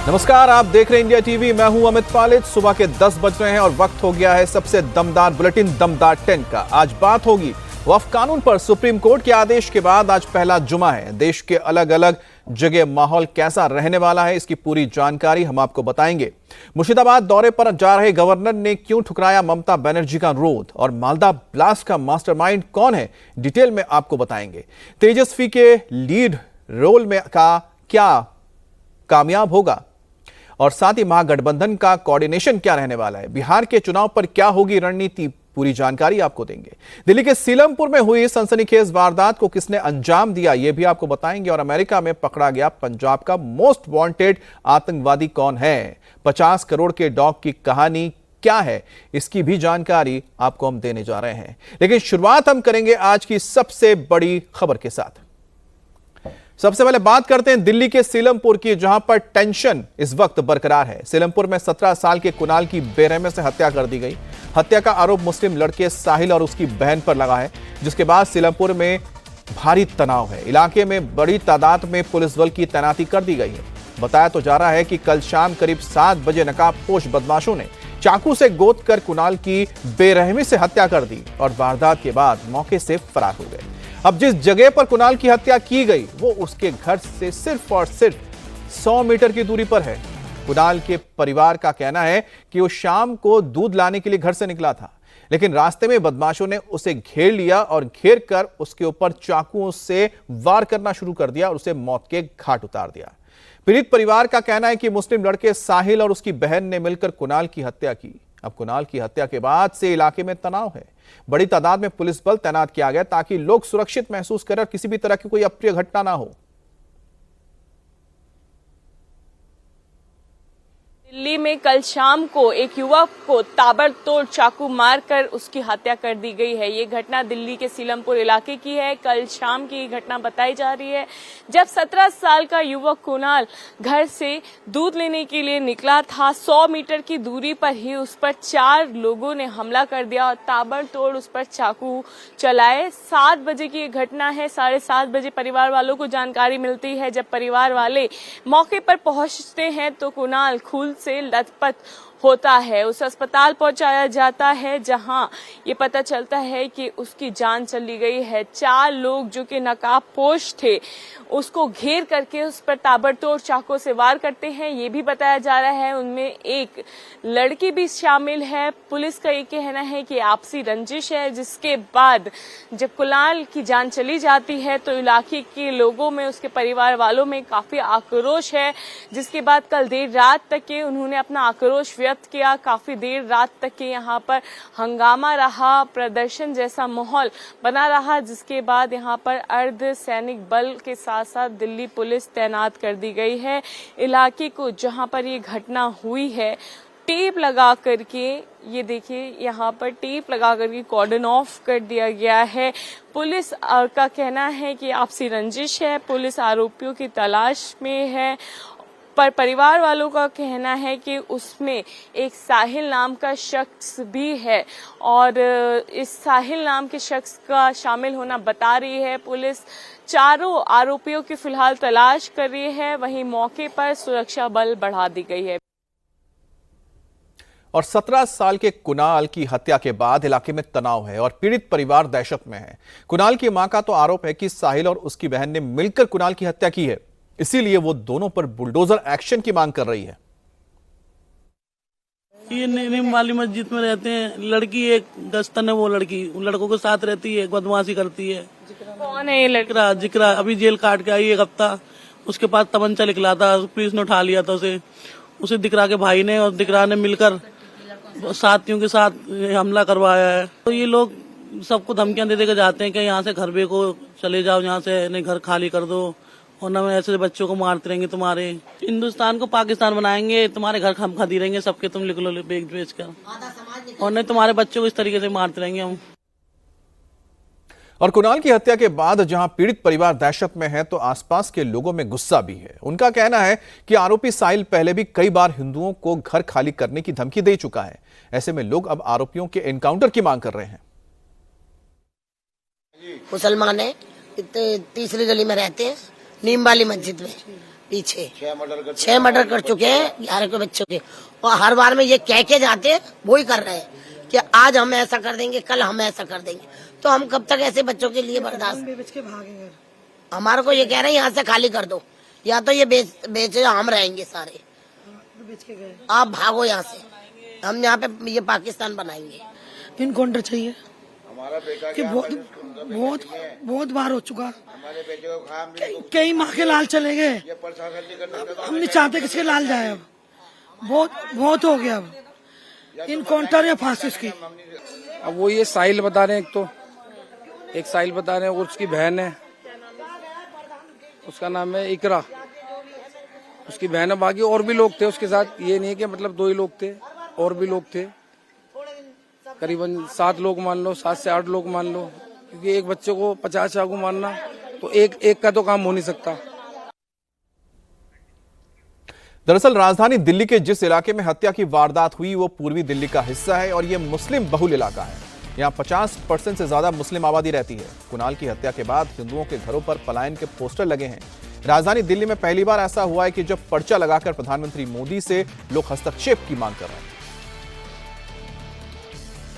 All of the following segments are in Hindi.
नमस्कार, आप देख रहे हैं इंडिया टीवी। मैं हूं अमित पालित। सुबह के 10 बज रहे हैं और वक्त हो गया है सबसे दमदार बुलेटिन दमदार 10 का। आज बात होगी वक्फ कानून पर। सुप्रीम कोर्ट के आदेश के बाद आज पहला जुमा है। देश के अलग अलग जगह माहौल कैसा रहने वाला है, इसकी पूरी जानकारी हम आपको बताएंगे। मुर्शिदाबाद दौरे पर जा रहे गवर्नर ने क्यों ठुकराया ममता बनर्जी का अनुरोध, और मालदा ब्लास्ट का मास्टरमाइंड कौन है, डिटेल में आपको बताएंगे। तेजस्वी के लीड रोल में का क्या कामयाब होगा, और साथ ही महागठबंधन का कोऑर्डिनेशन क्या रहने वाला है। बिहार के चुनाव पर क्या होगी रणनीति, पूरी जानकारी आपको देंगे। दिल्ली के सीलमपुर में हुई सनसनीखेज वारदात को किसने अंजाम दिया, यह भी आपको बताएंगे। और अमेरिका में पकड़ा गया पंजाब का मोस्ट वांटेड आतंकवादी कौन है, 50 करोड़ के डॉग की कहानी क्या है, इसकी भी जानकारी आपको हम देने जा रहे हैं। लेकिन शुरुआत हम करेंगे आज की सबसे बड़ी खबर के साथ। सबसे पहले बात करते हैं दिल्ली के सीलमपुर की, जहां पर टेंशन इस वक्त बरकरार है। सीलमपुर में 17 साल के कुणाल की बेरहमी से हत्या कर दी गई। हत्या का आरोप मुस्लिम लड़के साहिल और उसकी बहन पर लगा है, जिसके बाद सीलमपुर में भारी तनाव है। इलाके में बड़ी तादाद में पुलिस बल की तैनाती कर दी गई है। बताया तो जा रहा है कि कल शाम करीब 7 बजे नकाबपोश बदमाशों ने चाकू से गोद कर कुणाल की बेरहमी से हत्या कर दी और वारदात के बाद मौके से फरार हो गए। अब जिस जगह पर कुणाल की हत्या की गई वो उसके घर से सिर्फ और सिर्फ 100 मीटर की दूरी पर है। कुणाल के परिवार का कहना है कि वो शाम को दूध लाने के लिए घर से निकला था, लेकिन रास्ते में बदमाशों ने उसे घेर लिया और घेर कर उसके ऊपर चाकुओं से वार करना शुरू कर दिया और उसे मौत के घाट उतार दिया। पीड़ित परिवार का कहना है कि मुस्लिम लड़के साहिल और उसकी बहन ने मिलकर कुणाल की हत्या की। अब कुणाल की हत्या के बाद से इलाके में तनाव है। बड़ी तादाद में पुलिस बल तैनात किया गया ताकि लोग सुरक्षित महसूस करें और किसी भी तरह की कोई अप्रिय घटना ना हो। दिल्ली में कल शाम को एक युवक को ताबड़तोड़ चाकू मारकर उसकी हत्या कर दी गई है। ये घटना दिल्ली के सीलमपुर इलाके की है। कल शाम की घटना बताई जा रही है, जब 17 साल का युवक कुणाल घर से दूध लेने के लिए निकला था। 100 मीटर की दूरी पर ही उस पर 4 लोगों ने हमला कर दिया और ताबड़तोड़ उस पर चाकू चलाए। 7 बजे की ये घटना है। 7:30 बजे परिवार वालों को जानकारी मिलती है। जब परिवार वाले मौके पर पहुंचते हैं तो कुणाल खून से लथपथ होता है। उसे अस्पताल पहुंचाया जाता है, जहां ये पता चलता है कि उसकी जान चली गई है। 4 लोग जो कि नकाबपोश थे उसको घेर करके उस पर ताबड़तोड़ चाकू से वार करते हैं, ये भी बताया जा रहा है। उनमें एक लड़की भी शामिल है। पुलिस का ये कहना है कि आपसी रंजिश है, जिसके बाद जब कुणाल की जान चली जाती है तो इलाके के लोगों में, उसके परिवार वालों में काफी आक्रोश है, जिसके बाद कल देर रात तक के उन्होंने अपना आक्रोश व्यक्त किया। काफी देर रात तक के यहाँ पर हंगामा रहा, प्रदर्शन जैसा माहौल बना रहा, जिसके बाद यहाँ पर अर्ध सैनिक बल के साथ साथ दिल्ली पुलिस तैनात कर दी गई है। इलाके को जहाँ पर ये घटना हुई है टेप लगा करके, ये देखिए यहाँ पर टेप लगा करके कॉर्डन ऑफ कर दिया गया है। पुलिस का कहना है कि आपसी रंजिश है, पुलिस आरोपियों की तलाश में है, पर परिवार वालों का कहना है कि उसमें एक साहिल नाम का शख्स भी है और इस साहिल नाम के शख्स का शामिल होना बता रही है पुलिस। चारों आरोपियों की फिलहाल तलाश कर रही है। वहीं मौके पर सुरक्षा बल बढ़ा दी गई है। और 17 साल के कुणाल की हत्या के बाद इलाके में तनाव है और पीड़ित परिवार दहशत में है। कुणाल की मां का तो आरोप है कि साहिल और उसकी बहन ने मिलकर कुणाल की हत्या की है, इसीलिए वो दोनों पर बुलडोजर एक्शन की मांग कर रही है। ये नीम वाली मस्जिद में रहते हैं। लड़की एक दस्तन है, वो लड़की उन लड़कों के साथ रहती है, बदमाशी करती है। कौन है ये लड़का? जिक्रा अभी जेल काट के आई 1 हफ्ता। उसके पास तमंचा निकला था, पुलिस ने उठा लिया था उसे दिकरा के भाई ने और दिकरा ने मिलकर साथियों के साथ हमला करवाया है। तो ये लोग सबको धमकियां दे के जाते हैं कि यहाँ से घर बेको चले जाओ, यहाँ से नहीं घर खाली कर दो, और न ऐसे बच्चों को मारते रहेंगे, तुम्हारे हिंदुस्तान को पाकिस्तान बनाएंगे, तुम्हारे घर हम खा रहेंगे सबके, तुम लिख लो बेच कर, और नहीं तुम्हारे बच्चों को इस तरीके से मारते रहेंगे हम। और कुणाल की हत्या के बाद जहां पीड़ित परिवार दहशत में है तो आसपास के लोगों में गुस्सा भी है। उनका कहना है कि आरोपी साहिल पहले भी कई बार हिंदुओं को घर खाली करने की धमकी दे चुका है। ऐसे में लोग अब आरोपियों के एनकाउंटर की मांग कर रहे हैं। मुसलमान है, तीसरी गली में रहते हैं, नीम वाली मस्जिद में। पीछे 6 मर्डर कर चुके हैं 11 के बच्चों के, और हर बार में ये कह के जाते हैं, वो ही कर रहे हैं कि आज हम ऐसा कर देंगे, कल हम ऐसा कर देंगे। तो हम कब तक ऐसे बच्चों के लिए बर्दाश्त? हमारे को ये कह रहे हैं यहाँ से खाली कर दो, या तो ये बेचे हम रहेंगे सारे, आप भागो यहाँ से, हम यहाँ पे ये पाकिस्तान बनाएंगे। इनकाउंटर चाहिए कि बहुत बार हो चुका, कई माँ के लाल चले गए, हम नहीं चाहते किसी के लाल जाए, अब बहुत हो गया, अब इनकाउंटर या फांसी उसकी। अब वो ये साहिल बता रहे हैं, एक साहिल बता रहे हैं, और उसकी बहन है, उसका नाम है इकरा, उसकी बहन है, बाकी और भी लोग थे उसके साथ, ये नहीं है कि मतलब 2 ही लोग थे, और भी लोग थे, करीबन 7 लोग मान लो, 7 से 8 लोग मान लो, क्योंकि एक बच्चे को 50 चाकू मारना तो एक का तो काम हो नहीं सकता। दरअसल राजधानी दिल्ली के जिस इलाके में हत्या की वारदात हुई वो पूर्वी दिल्ली का हिस्सा है और ये मुस्लिम बहुल इलाका है। यहाँ 50% से ज्यादा मुस्लिम आबादी रहती है। कुणाल की हत्या के बाद हिंदुओं के घरों पर पलायन के पोस्टर लगे हैं। राजधानी दिल्ली में पहली बार ऐसा हुआ है कि जब पर्चा लगाकर प्रधानमंत्री मोदी से लोग हस्तक्षेप की मांग कर रहे हैं।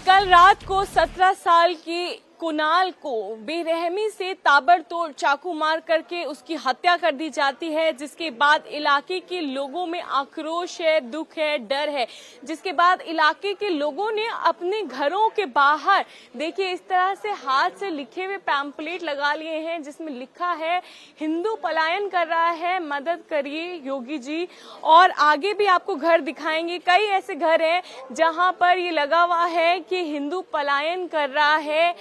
कल रात को 17 साल की कुणाल को बेरहमी से ताबड़तोड़ चाकू मार करके उसकी हत्या कर दी जाती है, जिसके बाद इलाके के लोगों में आक्रोश है, दुख है, डर है, जिसके बाद इलाके के लोगों ने अपने घरों के बाहर देखिए इस तरह से हाथ से लिखे हुए पैम्पलेट लगा लिए हैं जिसमें लिखा है हिंदू पलायन कर रहा है, मदद करिए योगी जी। और आगे भी आपको घर दिखाएंगे, कई ऐसे घर हैं जहां पर ये लगा हुआ है कि हिंदू पलायन कर रहा है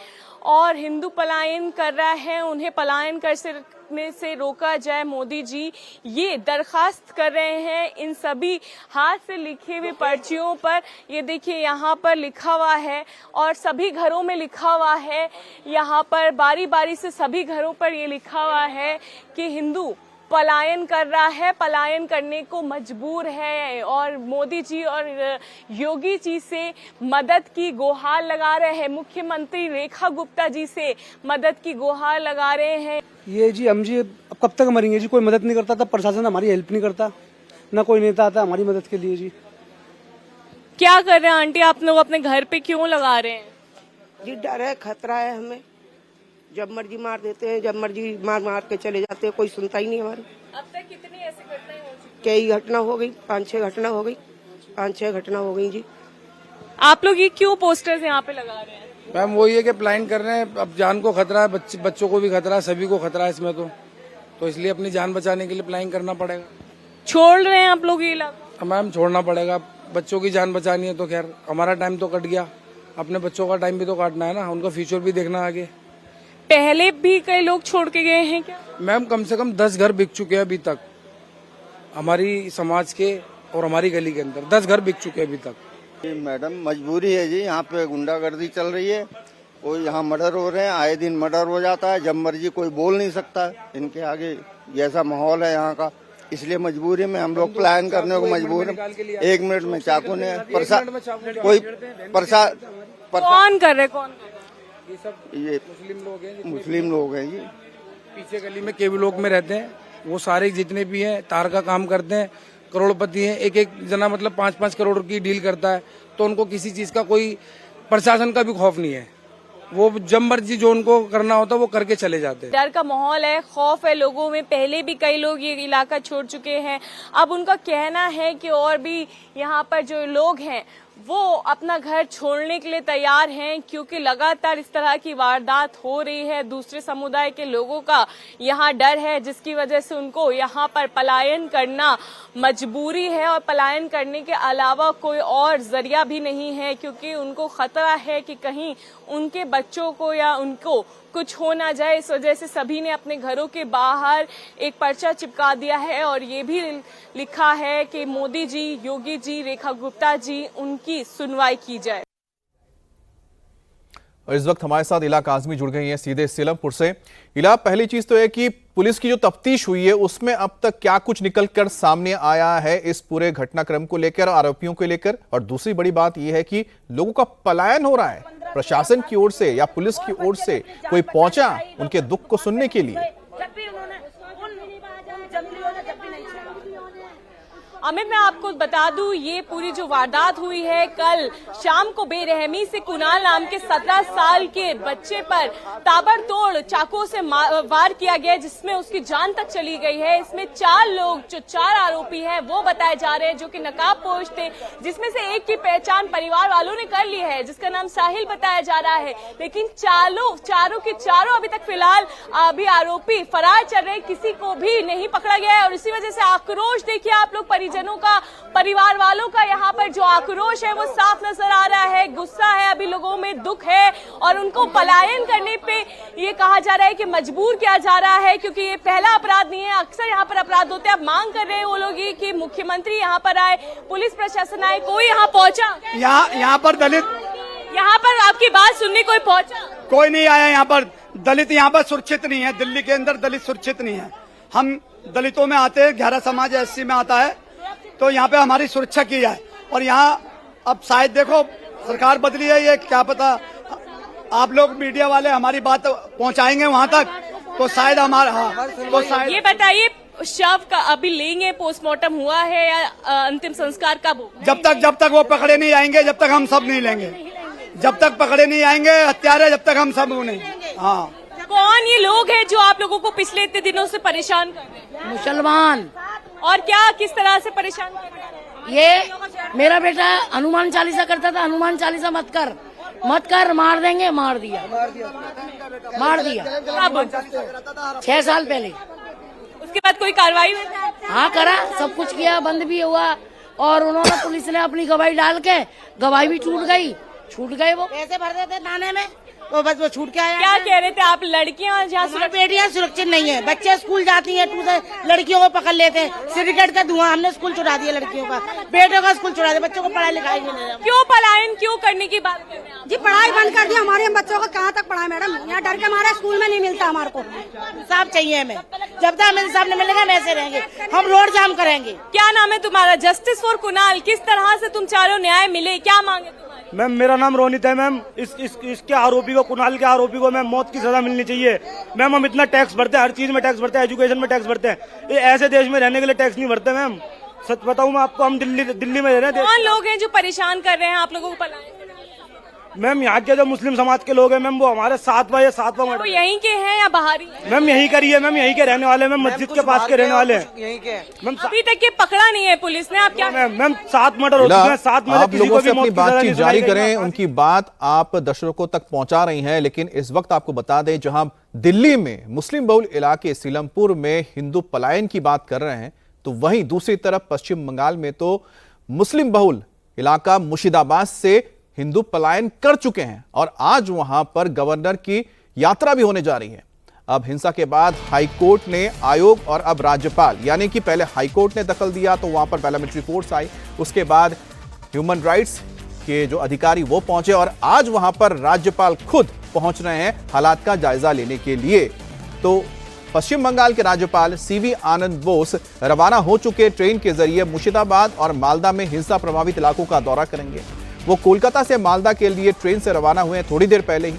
और हिंदू पलायन कर रहा है, उन्हें पलायन करने से रोका जाए मोदी जी, ये दरखास्त कर रहे हैं इन सभी हाथ से लिखे हुए पर्चियों पर। ये देखिए यहाँ पर लिखा हुआ है और सभी घरों में लिखा हुआ है, यहाँ पर बारी बारी से सभी घरों पर ये लिखा हुआ है कि हिंदू पलायन कर रहा है, पलायन करने को मजबूर है और मोदी जी और योगी जी से मदद की गुहार लगा रहे हैं। मुख्यमंत्री रेखा गुप्ता जी से मदद की गुहार लगा रहे हैं। ये जी हम जी अब कब तक मरेंगे जी, कोई मदद नहीं करता, तब प्रशासन हमारी हेल्प नहीं करता, ना कोई नेता आता हमारी मदद के लिए जी। क्या कर रहे हैं आंटी आप लोग, अपने घर पे क्यों लगा रहे हैं? जी डर है, खतरा है हमें, जब मर्जी मार देते हैं, जब मर्जी मार के चले जाते हैं, कोई सुनता ही नहीं हमारी। अब तक कितनी ऐसी घटनाएं हो चुकी? कई घटना हो गई, 5-6 घटना हो गई, 5-6 घटना हो गई जी। आप लोग ये क्यों पोस्टर्स यहाँ पे लगा रहे हैं? मैम वही है कि प्लान कर रहे हैं, अब जान को खतरा है, बच्चों को भी खतरा है, सभी को खतरा है इसमें, तो इसलिए अपनी जान बचाने के लिए प्लान करना पड़ेगा। छोड़ रहे हैं आप लोग ये इलाका? मैम छोड़ना पड़ेगा, बच्चों की जान बचानी है तो खैर हमारा टाइम तो कट गया, अपने बच्चों का टाइम भी तो काटना है ना, उनका फ्यूचर भी देखना आगे। पहले भी कई लोग छोड़ के गए हैं क्या? मैम कम से कम 10 घर बिक चुके हैं अभी तक, हमारी समाज के और हमारी गली के अंदर 10 घर बिक चुके हैं अभी तक। मैडम मजबूरी है जी, यहाँ पे गुंडागर्दी चल रही है और यहाँ मर्डर हो रहे हैं, आए दिन मर्डर हो जाता है, जब मर्जी कोई बोल नहीं सकता इनके आगे, जैसा माहौल है यहाँ का, इसलिए मजबूरी में हम लोग प्लान करने को मजबूर हैं। 1 मिनट में चाकू ने कौन कर रहे, कौन ये मुस्लिम लोग हैं जी। पीछे गली में केवी लोग में रहते हैं, वो सारे जितने भी हैं तार का काम करते हैं, करोड़पति हैं, एक जना मतलब 5-5 करोड़ की डील करता है, तो उनको किसी चीज का कोई प्रशासन का भी खौफ नहीं है, वो जब मर्जी जो उनको करना होता है वो करके चले जाते हैं। डर का माहौल है, खौफ है लोगों में, पहले भी कई लोग ये इलाका छोड़ चुके हैं। अब उनका कहना है कि और भी यहाँ पर जो लोग हैं वो अपना घर छोड़ने के लिए तैयार हैं, क्योंकि लगातार इस तरह की वारदात हो रही है। दूसरे समुदाय के लोगों का यहाँ डर है, जिसकी वजह से उनको यहाँ पर पलायन करना मजबूरी है और पलायन करने के अलावा कोई और जरिया भी नहीं है, क्योंकि उनको खतरा है कि कहीं उनके बच्चों को या उनको कुछ हो ना जाए। इस वजह से सभी ने अपने घरों के बाहर एक पर्चा चिपका दिया है और ये भी लिखा है कि मोदी जी, योगी जी, रेखा गुप्ता जी, उनकी सुनवाई की जाए। और इस वक्त हमारे साथ इला काजमी जुड़ गई हैं सीधे सीलमपुर से। इला, पहली चीज तो है कि पुलिस की जो तफ्तीश हुई है उसमें अब तक क्या कुछ निकलकर सामने आया है इस पूरे घटनाक्रम को लेकर, आरोपियों को लेकर, और दूसरी बड़ी बात यह है कि लोगों का पलायन हो रहा है, प्रशासन की ओर से या पुलिस की ओर से कोई पहुंचा उनके दुख को सुनने के लिए? अमित, मैं आपको बता दूं, ये पूरी जो वारदात हुई है कल शाम को बेरहमी से कुणाल नाम के 17 साल के बच्चे पर ताबड़तोड़ चाकुओं से वार किया गया, जिसमें उसकी जान तक चली गई है। इसमें 4 लोग, जो 4 आरोपी हैं, वो बताए जा रहे हैं, जो कि नकाबपोश थे, जिसमें से एक की पहचान परिवार वालों ने कर ली है, जिसका नाम साहिल बताया जा रहा है। लेकिन चारों के चारों अभी तक फिलहाल अभी आरोपी फरार चल रहे, किसी को भी नहीं पकड़ा गया है। और इसी वजह से आक्रोश देखिए आप लोग, परिजनों का, परिवार वालों का यहाँ पर जो आक्रोश है वो साफ नजर आ रहा है। गुस्सा है, अभी लोगों में दुख है और उनको पलायन करने पे ये कहा जा रहा है कि मजबूर किया जा रहा है, क्योंकि ये पहला अपराध नहीं है, अक्सर यहाँ पर अपराध होते हैं। अब मांग कर रहे हैं वो लोग कि मुख्यमंत्री यहाँ पर आए, पुलिस प्रशासन आए, कोई यहाँ पहुंचा? यहाँ पर दलित, यहाँ पर आपकी बात सुनने कोई पहुंचा? कोई नहीं आया। यहाँ पर दलित यहाँ पर सुरक्षित नहीं है, दिल्ली के अंदर दलित सुरक्षित नहीं है। हम दलितों में आते हैं, 11 समाज SC में आता है, तो यहाँ पे हमारी सुरक्षा की जाए। और यहाँ अब शायद देखो सरकार बदली है, ये क्या पता आप लोग मीडिया वाले हमारी बात पहुँचाएंगे वहाँ तक, तो शायद हमारा तो शायद। ये बताइए, शव का अभी लेंगे, पोस्टमार्टम हुआ है या अंतिम संस्कार कब होगा? जब तक वो पकड़े नहीं आएंगे, जब तक हम सब नहीं लेंगे। जब तक पकड़े नहीं आएंगे हत्यारे, जब तक हम सब नहीं। हाँ, कौन ये लोग हैं जो आप लोगों को पिछले इतने दिनों से परेशान कर रहे हैं? मुसलमान। और क्या, किस तरह से परेशान कर रहे हैं? ये मेरा बेटा हनुमान चालीसा करता था, हनुमान चालीसा मत कर, मार देंगे, मार दिया। कब? 6 साल पहले। उसके बाद कोई कार्रवाई हुई? हाँ करा, सब कुछ किया, बंद भी हुआ। और उन्होंने, पुलिस ने अपनी गवाही डाल के, गवाही भी छूट गए वो। पैसे भर देते थाने में, तो बस वो छूट के आया। क्या कह रहे थे आप? लड़कियां जहाँ बेटियां सुरक्षित नहीं है, बच्चे स्कूल जाती हैं, लड़कियों को पकड़ लेते हैं, सिगरेट का धुआं, हमने स्कूल छुड़ा दिया लड़कियों का, बेटों का स्कूल छुड़ा दिया, बच्चों को पढ़ाई लिखाई नहीं दे रहा। क्यों पलायन क्यों करने की बात कर रहे हैं? जी पढ़ाई बंद कर दी हमारे बच्चों को, कहाँ तक पढ़ाए मैडम? यहाँ डर के हमारे स्कूल में नहीं मिलता हमारे को। इंसाफ चाहिए हमें, जब तक हमें इंसाफ नहीं मिलेगा हम ऐसे रहेंगे, हम रोड जाम करेंगे। क्या नाम है तुम्हारा? जस्टिस फॉर कुणाल, किस तरह से तुम चारों न्याय मिले, क्या मांगे तुम्हारी? मैम मेरा नाम रोनित है मैम। इसके आरोपी को, कुणाल के आरोपी को मैम मौत की सजा मिलनी चाहिए। मैम हम इतना टैक्स भरते हैं, हर चीज में टैक्स भरते हैं, एजुकेशन में टैक्स भरते हैं, ये ऐसे देश में रहने के लिए टैक्स नहीं भरते मैम। सच बताऊं मैं आपको, हम दिल्ली में रह रहे हैं। कौन लोग हैं जो परेशान कर रहे हैं आप लोगों को पलायन? मैम यहाँ के जो मुस्लिम समाज के लोग हैं मैम, वो हमारे 7वां वो यहीं के हैं या बाहरी? मैम यहीं का ही है मैम, यहीं के रहने वाले मैम, मस्जिद के पास के रहने वाले हैं यहीं के। मैम अभी तक ये पकड़ा नहीं है पुलिस ने, आप क्या? मैम 7 मर्डर हो चुके हैं, 7 मर्डर। आप लोगों से अपनी बातचीत जारी करें, उनकी बात आप दर्शकों तक पहुंचा रही हैं। लेकिन इस वक्त आपको बता दें, जहां दिल्ली में मुस्लिम बहुल इलाके सीलमपुर में हिंदू पलायन की बात कर रहे हैं, तो वहीं दूसरी तरफ पश्चिम बंगाल में तो मुस्लिम बहुल इलाका मुर्शिदाबाद से हिंदू पलायन कर चुके हैं और आज वहां पर गवर्नर की यात्रा भी होने जा रही है। अब हिंसा के बाद हाईकोर्ट ने, आयोग और अब राज्यपाल, यानी कि पहले हाईकोर्ट ने दखल दिया तो वहां पर पैरामिलिट्री फोर्स आई, उसके बाद ह्यूमन राइट्स के जो अधिकारी वो पहुंचे और आज वहां पर राज्यपाल खुद पहुंच रहे हैं हालात का जायजा लेने के लिए। तो पश्चिम बंगाल के राज्यपाल CV आनंद बोस रवाना हो चुके ट्रेन के जरिए मुर्शिदाबाद और मालदा में हिंसा प्रभावित इलाकों का दौरा करेंगे। वो कोलकाता से मालदा के लिए ट्रेन से रवाना हुए हैं थोड़ी देर पहले ही।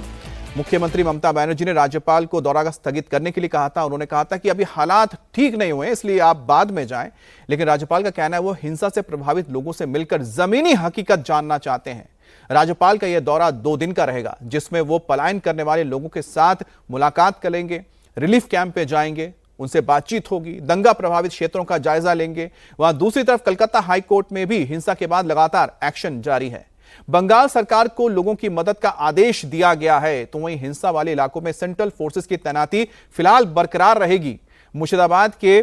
मुख्यमंत्री ममता बनर्जी ने राज्यपाल को दौरा स्थगित करने के लिए कहा था। उन्होंने कहा था कि अभी हालात ठीक नहीं हुए, इसलिए आप बाद में जाएं। लेकिन राज्यपाल का कहना है वो हिंसा से प्रभावित लोगों से मिलकर जमीनी हकीकत जानना चाहते हैं। राज्यपाल का यह दौरा 2 दिन का रहेगा, जिसमें वो पलायन करने वाले लोगों के साथ मुलाकात करेंगे, रिलीफ कैंप पे जाएंगे, उनसे बातचीत होगी, दंगा प्रभावित क्षेत्रों का जायजा लेंगे। वहां दूसरी तरफ कलकत्ता हाईकोर्ट में भी हिंसा के बाद लगातार एक्शन जारी है। बंगाल सरकार को लोगों की मदद का आदेश दिया गया है, तो वहीं हिंसा वाले इलाकों में सेंट्रल फोर्सेस की तैनाती फिलहाल बरकरार रहेगी। मुर्शिदाबाद के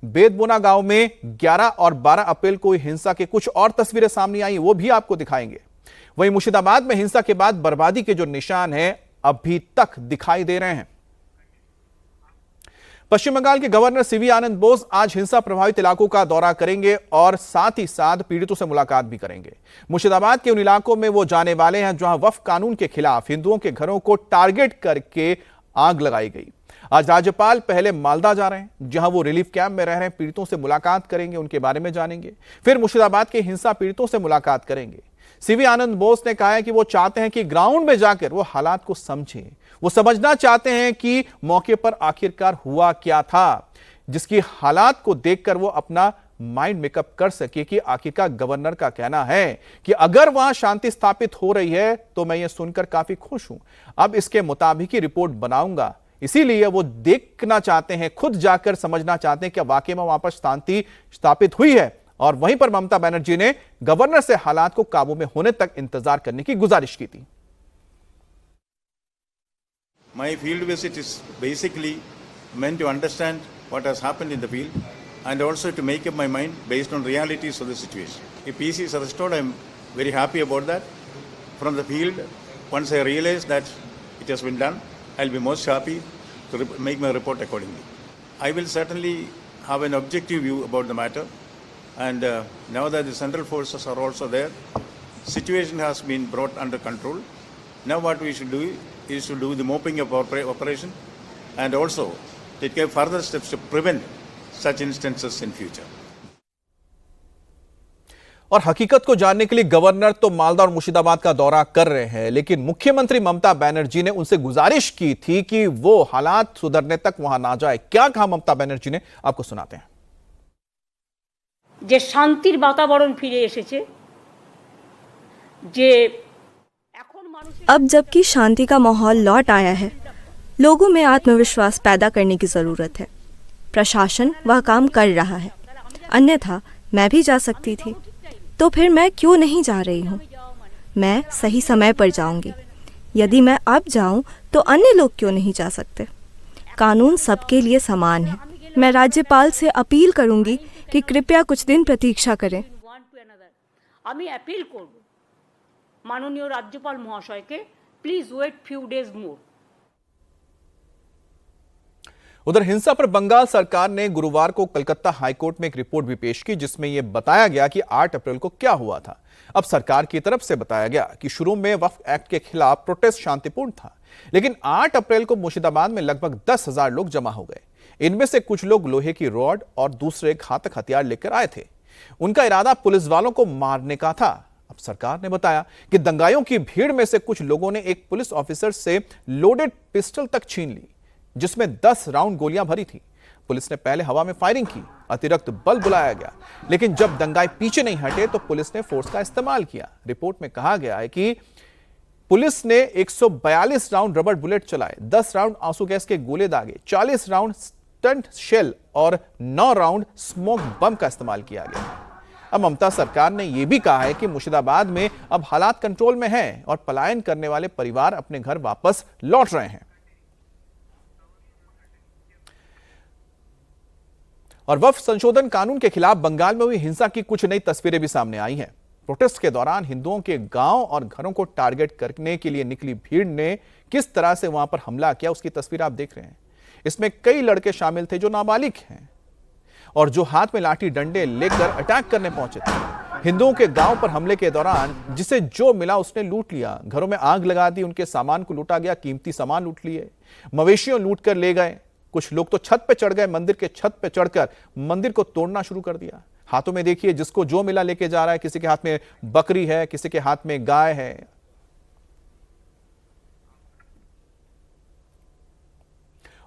बेदबोना गांव में 11 और 12 अप्रैल को हिंसा के कुछ और तस्वीरें सामने आई, वो भी आपको दिखाएंगे। वहीं मुर्शिदाबाद में हिंसा के बाद बर्बादी के जो निशान हैं अभी तक दिखाई दे रहे हैं। पश्चिम बंगाल के गवर्नर CV आनंद बोस आज हिंसा प्रभावित इलाकों का दौरा करेंगे और साथ ही साथ पीड़ितों से मुलाकात भी करेंगे। मुर्शिदाबाद के उन इलाकों में वो जाने वाले हैं जहां वक्फ कानून के खिलाफ हिंदुओं के घरों को टारगेट करके आग लगाई गई। आज राज्यपाल पहले मालदा जा रहे हैं, जहां वो रिलीफ कैंप में रह रहे हैं, पीड़ितों से मुलाकात करेंगे, उनके बारे में जानेंगे। फिर मुर्शिदाबाद के हिंसा पीड़ितों से मुलाकात करेंगे। CV आनंद बोस ने कहा है कि वो चाहते हैं कि ग्राउंड में जाकर वो हालात को समझें, वो समझना चाहते हैं कि मौके पर आखिरकार हुआ क्या था, जिसकी हालात को देखकर वो अपना माइंड मेकअप कर सके कि आखिरकार गवर्नर का कहना है कि अगर वहां शांति स्थापित हो रही है तो मैं ये सुनकर काफी खुश हूं, अब इसके मुताबिक ही रिपोर्ट बनाऊंगा। इसीलिए वो देखना चाहते हैं, खुद जाकर समझना चाहते हैं कि वाकई में वहां पर शांति स्थापित हुई है। और वहीं पर ममता बनर्जी ने गवर्नर से हालात को काबू में होने तक इंतजार करने की गुजारिश की थी। My field visit is basically meant to understand what has happened in the field and also to make up my mind based on realities of the situation. If peace is restored, I am very happy about that. From the field, once I realize that it has been done, I will be most happy to make my report accordingly. I will certainly have an objective view about the matter, and now that the central forces are also there, situation has been brought under control. Now what we should do is to do the mopping up operation and also take further steps to prevent such instances in future. और हकीकत को जानने के लिए गवर्नर तो मालदा और मुर्शिदाबाद का दौरा कर रहे हैं, लेकिन मुख्यमंत्री ममता बनर्जी ने उनसे गुजारिश की थी कि वो हालात सुधरने तक वहां ना जाए। क्या कहा ममता बनर्जी ने, आपको सुनाते हैं। যে শান্তির বাতাবরণ ফিরে এসেছে, যে अब जबकि शांति का माहौल लौट आया है, लोगों में आत्मविश्वास पैदा करने की जरूरत है। प्रशासन वह काम कर रहा है, अन्यथा मैं भी जा सकती थी, तो फिर मैं क्यों नहीं जा रही हूँ? मैं सही समय पर जाऊंगी। यदि मैं अब जाऊं तो अन्य लोग क्यों नहीं जा सकते? कानून सबके लिए समान है। मैं राज्यपाल से अपील करूंगी कि कृपया कुछ दिन प्रतीक्षा करें। আমি অ্যাপিল করব माननीय राज्यपाल महाशय के, please wait few days more. उधर हिंसा पर बंगाल सरकार ने गुरुवार को कलकत्ता हाईकोर्ट में एक रिपोर्ट भी पेश की, जिसमें यह बताया गया कि 8 अप्रैल को क्या हुआ था। अब सरकार की तरफ से बताया गया कि शुरू में वक्फ एक्ट के खिलाफ प्रोटेस्ट शांतिपूर्ण था, लेकिन 8 अप्रैल को मुर्शिदाबाद में लगभग 10,000 लोग जमा हो गए। इनमें से कुछ लोग लोहे की रॉड और दूसरे घातक हथियार लेकर आए थे। उनका इरादा पुलिस वालों को मारने का था। अब सरकार ने बताया कि दंगाइयों की भीड़ में से कुछ लोगों ने एक पुलिस ऑफिसर से लोडेड पिस्टल तक छीन ली, जिसमें 10 राउंड गोलियां भरी थी। पुलिस ने पहले हवा में फायरिंग की, अतिरिक्त बल बुलाया गया, लेकिन जब दंगाई पीछे नहीं हटे तो पुलिस ने फोर्स का इस्तेमाल किया। रिपोर्ट में कहा गया है कि पुलिस ने 142 राउंड रबर बुलेट चलाए, 10 राउंड आंसू गैस के गोले दागे, 40 राउंड स्टंट शेल और 9 राउंड स्मोक बम का इस्तेमाल किया गया। अब ममता सरकार ने यह भी कहा है कि मुर्शिदाबाद में अब हालात कंट्रोल में हैं और पलायन करने वाले परिवार अपने घर वापस लौट रहे हैं। और वक्फ संशोधन कानून के खिलाफ बंगाल में हुई हिंसा की कुछ नई तस्वीरें भी सामने आई हैं। प्रोटेस्ट के दौरान हिंदुओं के गांव और घरों को टारगेट करने के लिए निकली भीड़ ने किस तरह से वहां पर हमला किया, उसकी तस्वीर आप देख रहे हैं। इसमें कई लड़के शामिल थे जो नाबालिग हैं और जो हाथ में लाठी डंडे लेकर अटैक करने पहुंचे थे। हिंदुओं के गांव पर हमले के दौरान जिसे जो मिला उसने लूट लिया। घरों में आग लगा दी, उनके सामान को लूटा गया, कीमती सामान लूट लिए, मवेशियों लूट कर ले गए। कुछ लोग तो छत पे चढ़ गए, मंदिर के छत पे चढ़कर मंदिर को तोड़ना शुरू कर दिया। हाथों में देखिए जिसको जो मिला लेके जा रहा है, किसी के हाथ में बकरी है, किसी के हाथ में गाय है।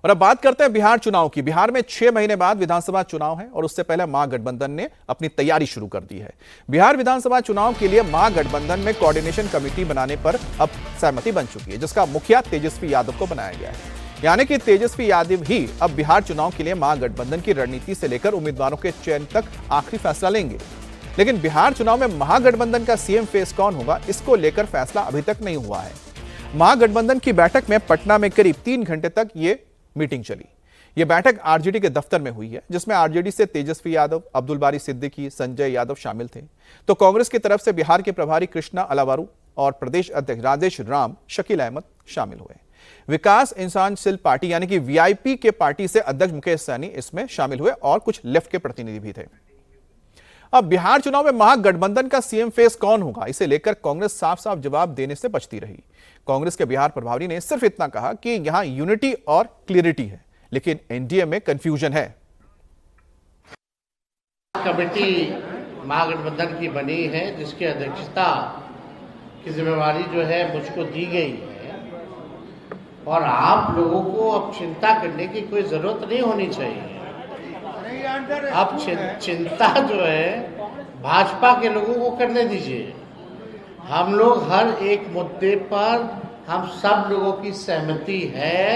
और अब बात करते हैं बिहार चुनाव की। बिहार में 6 महीने बाद विधानसभा चुनाव है और उससे पहले महागठबंधन ने अपनी तैयारी शुरू कर दी है। बिहार विधानसभा चुनाव के लिए महागठबंधन में कोऑर्डिनेशन कमेटी बनाने पर अब सहमति बन चुकी है, जिसका मुखिया तेजस्वी यादव को बनाया गया है। यानी कि तेजस्वी यादव ही अब बिहार चुनाव के लिए महागठबंधन की रणनीति से लेकर उम्मीदवारों के चयन तक आखिरी फैसला लेंगे। लेकिन बिहार चुनाव में महागठबंधन का सीएम फेस कौन होगा, इसको लेकर फैसला अभी तक नहीं हुआ है। महागठबंधन की बैठक में पटना में करीब 3 घंटे तक ये मीटिंग चली। यह बैठक आरजेडी के दफ्तर में हुई है, जिसमें आरजेडी से तेजस्वी यादव, अब्दुल बारी सिद्दीकी, संजय यादव शामिल थे। तो कांग्रेस की तरफ से बिहार के प्रभारी कृष्णा अलावारू और प्रदेश अध्यक्ष राजेश राम शकील अहमद शामिल हुए। विकास इंसानशील पार्टी यानी कि वीआईपी के पार्टी से अध्यक्ष मुकेश सहनी इसमें शामिल हुए और कुछ लेफ्ट के प्रतिनिधि भी थे। अब बिहार चुनाव में महागठबंधन का सीएम फेस कौन होगा, इसे लेकर कांग्रेस साफ साफ जवाब देने से बचती रही। कांग्रेस के बिहार प्रभारी ने सिर्फ इतना कहा कि यहां यूनिटी और क्लियरिटी है, लेकिन एनडीए में कंफ्यूजन है। कमेटी महागठबंधन की बनी है, जिसकी अध्यक्षता की जिम्मेवारी जो है मुझको दी गई है, और आप लोगों को अब चिंता करने की कोई जरूरत नहीं होनी चाहिए। अब चिंता जो है भाजपा के लोगों को करने दीजिए। हम लोग हर एक मुद्दे पर हम सब लोगों की सहमति है